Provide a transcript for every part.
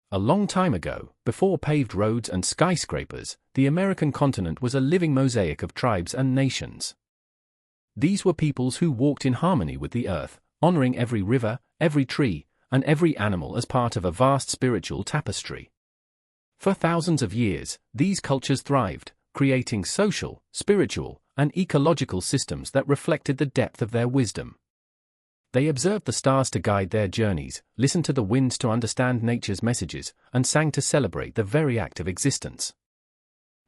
A long time ago, before paved roads and skyscrapers, the American continent was a living mosaic of tribes and nations. These were peoples who walked in harmony with the earth, honoring every river, every tree, and every animal as part of a vast spiritual tapestry. For thousands of years, these cultures thrived, creating social, spiritual, and ecological systems that reflected the depth of their wisdom. They observed the stars to guide their journeys, listened to the winds to understand nature's messages, and sang to celebrate the very act of existence.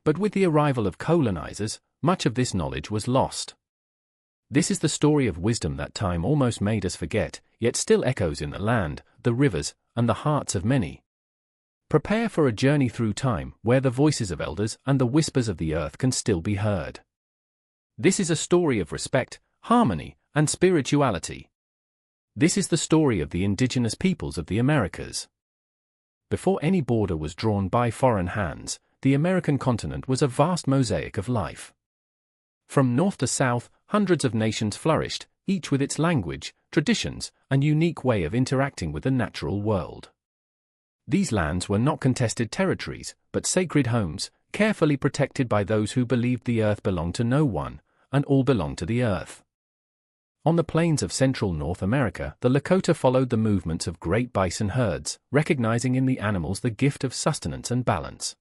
But with the arrival of colonizers, much of this knowledge was lost. This is the story of wisdom that time almost made us forget, yet still echoes in the land, the rivers, and the hearts of many. Prepare for a journey through time, where the voices of elders and the whispers of the earth can still be heard. This is a story of respect, harmony, and spirituality. This is the story of the indigenous peoples of the Americas. Before any border was drawn by foreign hands, the American continent was a vast mosaic of life. From north to south, hundreds of nations flourished, each with its language, traditions, and unique way of interacting with the natural world. These lands were not contested territories, but sacred homes, carefully protected by those who believed the earth belonged to no one, and all belonged to the earth. On the plains of central North America, the Lakota followed the movements of great bison herds, recognizing in the animals the gift of sustenance and balance.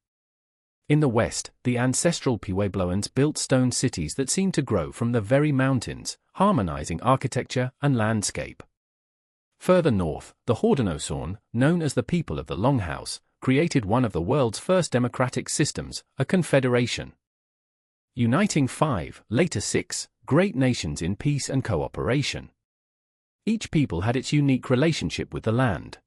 In the west, the ancestral Puebloans built stone cities that seemed to grow from the very mountains, harmonizing architecture and landscape. Further north, the Haudenosaunee, known as the people of the Longhouse, created one of the world's first democratic systems, a confederation. Uniting 5, later 6, great nations in peace and cooperation. Each people had its unique relationship with the land.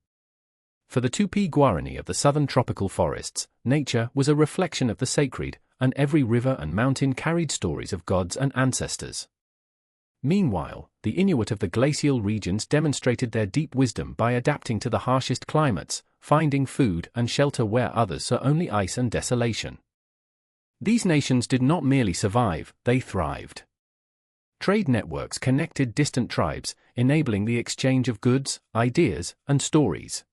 For the Tupi-Guarani of the southern tropical forests, nature was a reflection of the sacred, and every river and mountain carried stories of gods and ancestors. Meanwhile, the Inuit of the glacial regions demonstrated their deep wisdom by adapting to the harshest climates, finding food and shelter where others saw only ice and desolation. These nations did not merely survive, they thrived. Trade networks connected distant tribes, enabling the exchange of goods, ideas, and stories.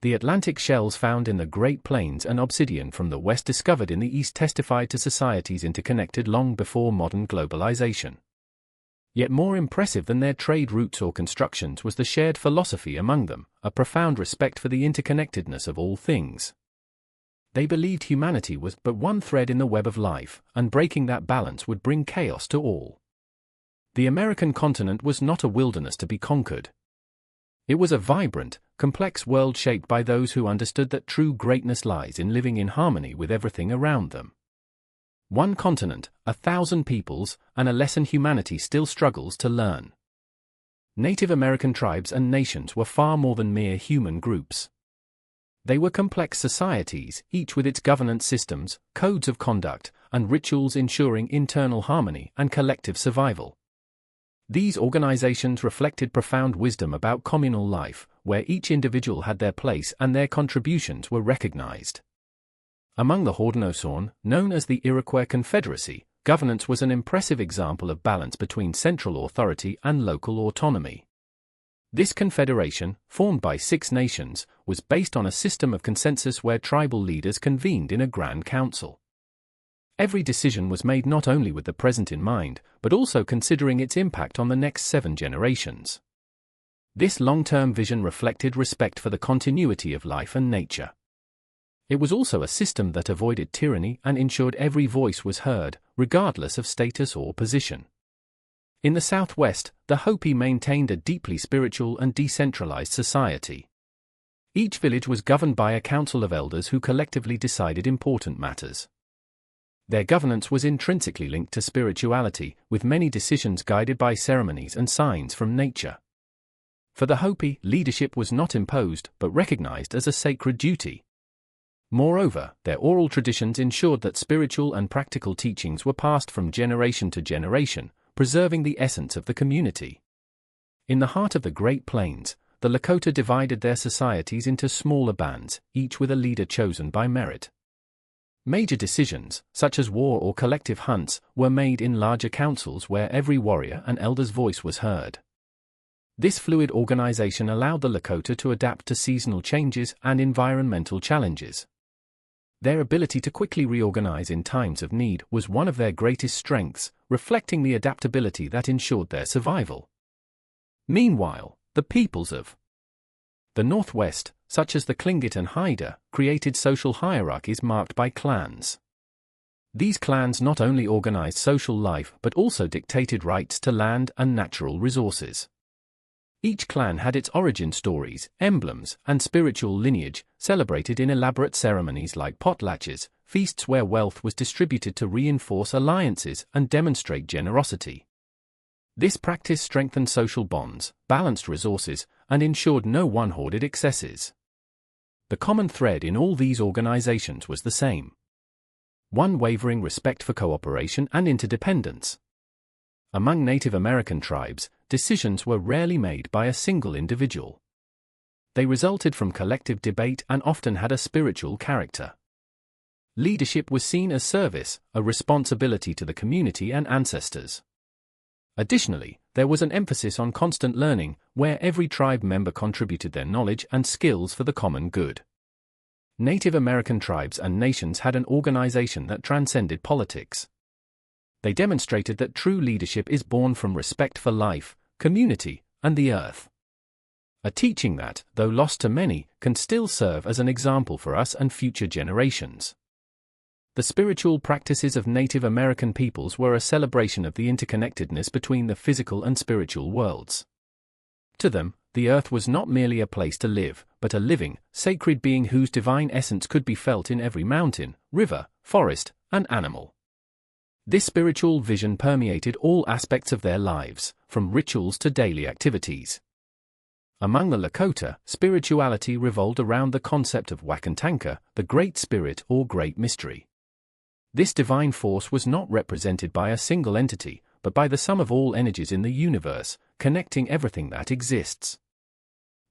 The Atlantic shells found in the Great Plains and obsidian from the west discovered in the east testified to societies interconnected long before modern globalization. Yet more impressive than their trade routes or constructions was the shared philosophy among them, a profound respect for the interconnectedness of all things. They believed humanity was but one thread in the web of life, and breaking that balance would bring chaos to all. The American continent was not a wilderness to be conquered. It was a vibrant, complex world shaped by those who understood that true greatness lies in living in harmony with everything around them. One continent, 1,000 peoples, and a lesson humanity still struggles to learn. Native American tribes and nations were far more than mere human groups. They were complex societies, each with its governance systems, codes of conduct, and rituals ensuring internal harmony and collective survival. These organizations reflected profound wisdom about communal life, where each individual had their place and their contributions were recognized. Among the Haudenosaunee, known as the Iroquois Confederacy, governance was an impressive example of balance between central authority and local autonomy. This confederation, formed by 6 nations, was based on a system of consensus where tribal leaders convened in a grand council. Every decision was made not only with the present in mind, but also considering its impact on the next 7 generations. This long-term vision reflected respect for the continuity of life and nature. It was also a system that avoided tyranny and ensured every voice was heard, regardless of status or position. In the Southwest, the Hopi maintained a deeply spiritual and decentralized society. Each village was governed by a council of elders who collectively decided important matters. Their governance was intrinsically linked to spirituality, with many decisions guided by ceremonies and signs from nature. For the Hopi, leadership was not imposed but recognized as a sacred duty. Moreover, their oral traditions ensured that spiritual and practical teachings were passed from generation to generation, preserving the essence of the community. In the heart of the Great Plains, the Lakota divided their societies into smaller bands, each with a leader chosen by merit. Major decisions, such as war or collective hunts, were made in larger councils where every warrior and elder's voice was heard. This fluid organization allowed the Lakota to adapt to seasonal changes and environmental challenges. Their ability to quickly reorganize in times of need was one of their greatest strengths, reflecting the adaptability that ensured their survival. Meanwhile, the peoples of the Northwest, such as the Tlingit and Haida, created social hierarchies marked by clans. These clans not only organized social life but also dictated rights to land and natural resources. Each clan had its origin stories, emblems, and spiritual lineage, celebrated in elaborate ceremonies like potlatches, feasts where wealth was distributed to reinforce alliances and demonstrate generosity. This practice strengthened social bonds, balanced resources, and ensured no one hoarded excesses. The common thread in all these organizations was the same: unwavering respect for cooperation and interdependence. Among Native American tribes, decisions were rarely made by a single individual. They resulted from collective debate and often had a spiritual character. Leadership was seen as service, a responsibility to the community and ancestors. Additionally, there was an emphasis on constant learning, where every tribe member contributed their knowledge and skills for the common good. Native American tribes and nations had an organization that transcended politics. They demonstrated that true leadership is born from respect for life, community, and the earth. A teaching that, though lost to many, can still serve as an example for us and future generations. The spiritual practices of Native American peoples were a celebration of the interconnectedness between the physical and spiritual worlds. To them, the earth was not merely a place to live, but a living, sacred being whose divine essence could be felt in every mountain, river, forest, and animal. This spiritual vision permeated all aspects of their lives, from rituals to daily activities. Among the Lakota, spirituality revolved around the concept of Wakantanka, the Great Spirit or Great Mystery. This divine force was not represented by a single entity, but by the sum of all energies in the universe, connecting everything that exists.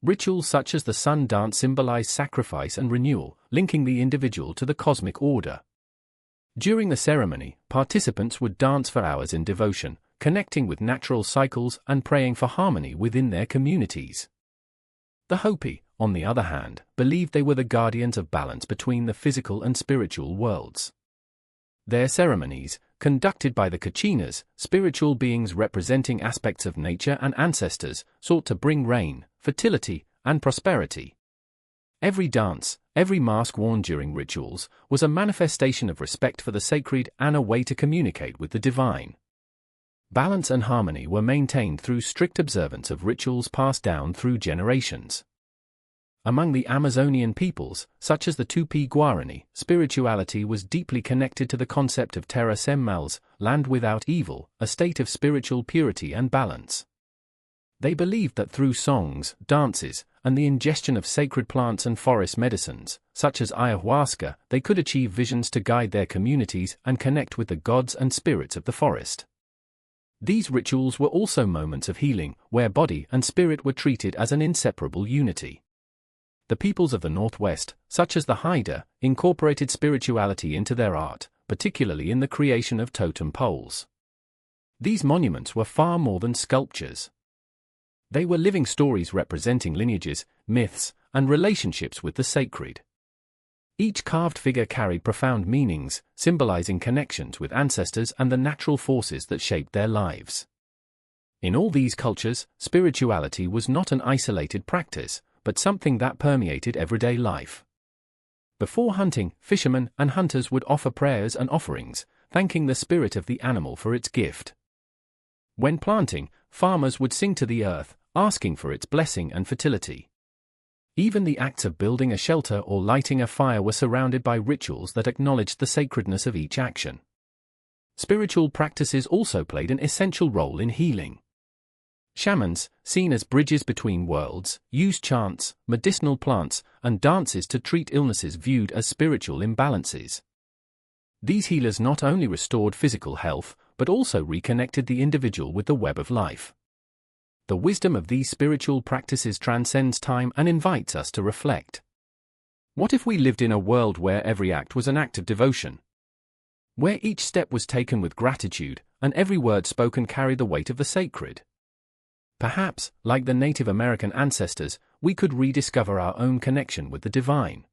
Rituals such as the sun dance symbolize sacrifice and renewal, linking the individual to the cosmic order. During the ceremony, participants would dance for hours in devotion, connecting with natural cycles and praying for harmony within their communities. The Hopi, on the other hand, believed they were the guardians of balance between the physical and spiritual worlds. Their ceremonies, conducted by the Kachinas, spiritual beings representing aspects of nature and ancestors, sought to bring rain, fertility, and prosperity. Every dance, every mask worn during rituals, was a manifestation of respect for the sacred and a way to communicate with the divine. Balance and harmony were maintained through strict observance of rituals passed down through generations. Among the Amazonian peoples, such as the Tupi-Guarani, spirituality was deeply connected to the concept of terra sem mals, land without evil, a state of spiritual purity and balance. They believed that through songs, dances, and the ingestion of sacred plants and forest medicines, such as ayahuasca, they could achieve visions to guide their communities and connect with the gods and spirits of the forest. These rituals were also moments of healing, where body and spirit were treated as an inseparable unity. The peoples of the Northwest, such as the Haida, incorporated spirituality into their art, particularly in the creation of totem poles. These monuments were far more than sculptures. They were living stories representing lineages, myths, and relationships with the sacred. Each carved figure carried profound meanings, symbolizing connections with ancestors and the natural forces that shaped their lives. In all these cultures, spirituality was not an isolated practice, but something that permeated everyday life. Before hunting, fishermen and hunters would offer prayers and offerings, thanking the spirit of the animal for its gift. When planting, farmers would sing to the earth, asking for its blessing and fertility. Even the acts of building a shelter or lighting a fire were surrounded by rituals that acknowledged the sacredness of each action. Spiritual practices also played an essential role in healing. Shamans, seen as bridges between worlds, used chants, medicinal plants, and dances to treat illnesses viewed as spiritual imbalances. These healers not only restored physical health, but also reconnected the individual with the web of life. The wisdom of these spiritual practices transcends time and invites us to reflect. What if we lived in a world where every act was an act of devotion? Where each step was taken with gratitude, and every word spoken carried the weight of the sacred? Perhaps, like the Native American ancestors, we could rediscover our own connection with the divine.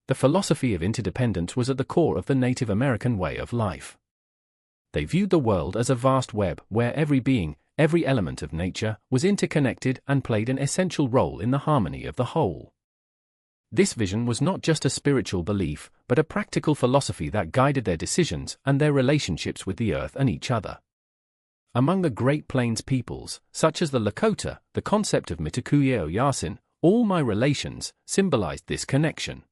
The philosophy of interdependence was at the core of the Native American way of life. They viewed the world as a vast web where every being, every element of nature, was interconnected and played an essential role in the harmony of the whole. This vision was not just a spiritual belief, but a practical philosophy that guided their decisions and their relationships with the earth and each other. Among the Great Plains peoples, such as the Lakota, the concept of mitakuye oyasin, all my relations, symbolized this connection.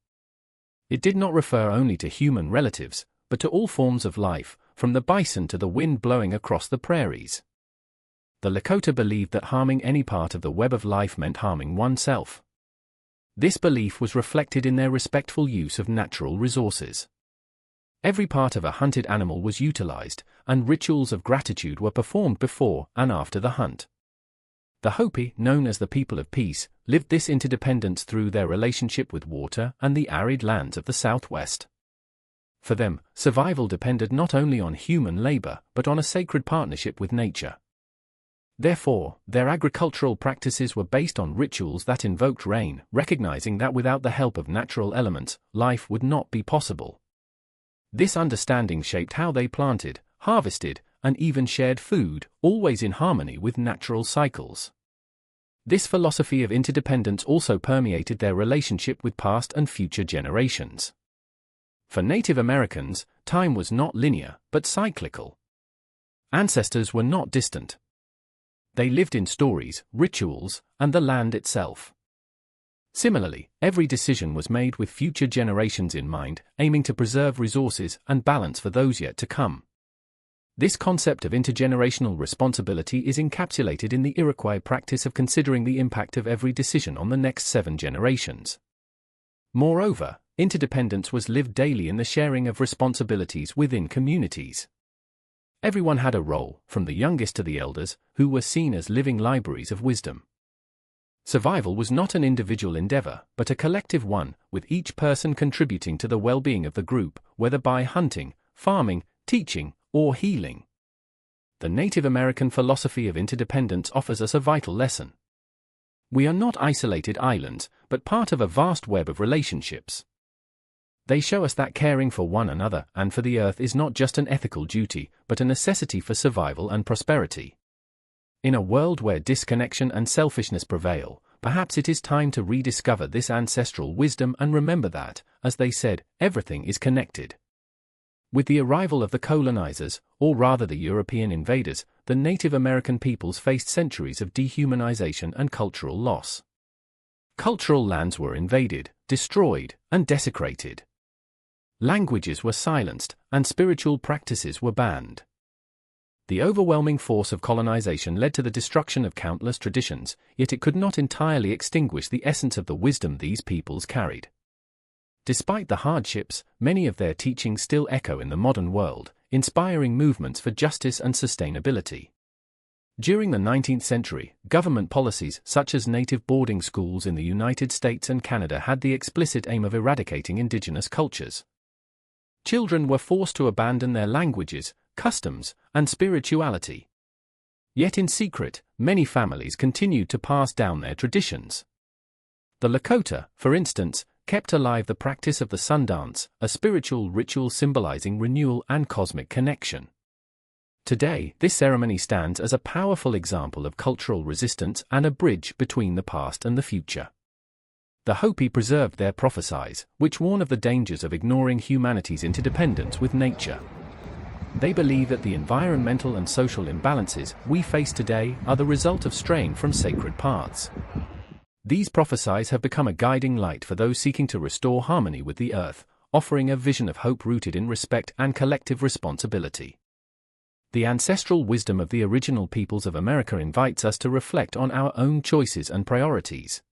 It did not refer only to human relatives, but to all forms of life, from the bison to the wind blowing across the prairies. The Lakota believed that harming any part of the web of life meant harming oneself. This belief was reflected in their respectful use of natural resources. Every part of a hunted animal was utilized, and rituals of gratitude were performed before and after the hunt. The Hopi, known as the people of peace, lived this interdependence through their relationship with water and the arid lands of the Southwest. For them, survival depended not only on human labor, but on a sacred partnership with nature. Therefore, their agricultural practices were based on rituals that invoked rain, recognizing that without the help of natural elements, life would not be possible. This understanding shaped how they planted, harvested, and even shared food, always in harmony with natural cycles. This philosophy of interdependence also permeated their relationship with past and future generations. For Native Americans, time was not linear, but cyclical. Ancestors were not distant. They lived in stories, rituals, and the land itself. Similarly, every decision was made with future generations in mind, aiming to preserve resources and balance for those yet to come. This concept of intergenerational responsibility is encapsulated in the Iroquois practice of considering the impact of every decision on the next 7 generations. Moreover, interdependence was lived daily in the sharing of responsibilities within communities. Everyone had a role, from the youngest to the elders, who were seen as living libraries of wisdom. Survival was not an individual endeavor, but a collective one, with each person contributing to the well-being of the group, whether by hunting, farming, teaching, or healing. The Native American philosophy of interdependence offers us a vital lesson. We are not isolated islands, but part of a vast web of relationships. They show us that caring for one another and for the earth is not just an ethical duty, but a necessity for survival and prosperity. In a world where disconnection and selfishness prevail, perhaps it is time to rediscover this ancestral wisdom and remember that, as they said, everything is connected. With the arrival of the colonizers, or rather the European invaders, the Native American peoples faced centuries of dehumanization and cultural loss. Cultural lands were invaded, destroyed, and desecrated. Languages were silenced, and spiritual practices were banned. The overwhelming force of colonization led to the destruction of countless traditions, yet it could not entirely extinguish the essence of the wisdom these peoples carried. Despite the hardships, many of their teachings still echo in the modern world, inspiring movements for justice and sustainability. During the 19th century, government policies such as native boarding schools in the United States and Canada had the explicit aim of eradicating indigenous cultures. Children were forced to abandon their languages, customs, and spirituality. Yet in secret, many families continued to pass down their traditions. The Lakota, for instance, kept alive the practice of the sun dance, a spiritual ritual symbolizing renewal and cosmic connection. Today, this ceremony stands as a powerful example of cultural resistance and a bridge between the past and the future. The Hopi preserved their prophecies, which warn of the dangers of ignoring humanity's interdependence with nature. They believe that the environmental and social imbalances we face today are the result of straying from sacred paths. These prophecies have become a guiding light for those seeking to restore harmony with the earth, offering a vision of hope rooted in respect and collective responsibility. The ancestral wisdom of the original peoples of America invites us to reflect on our own choices and priorities.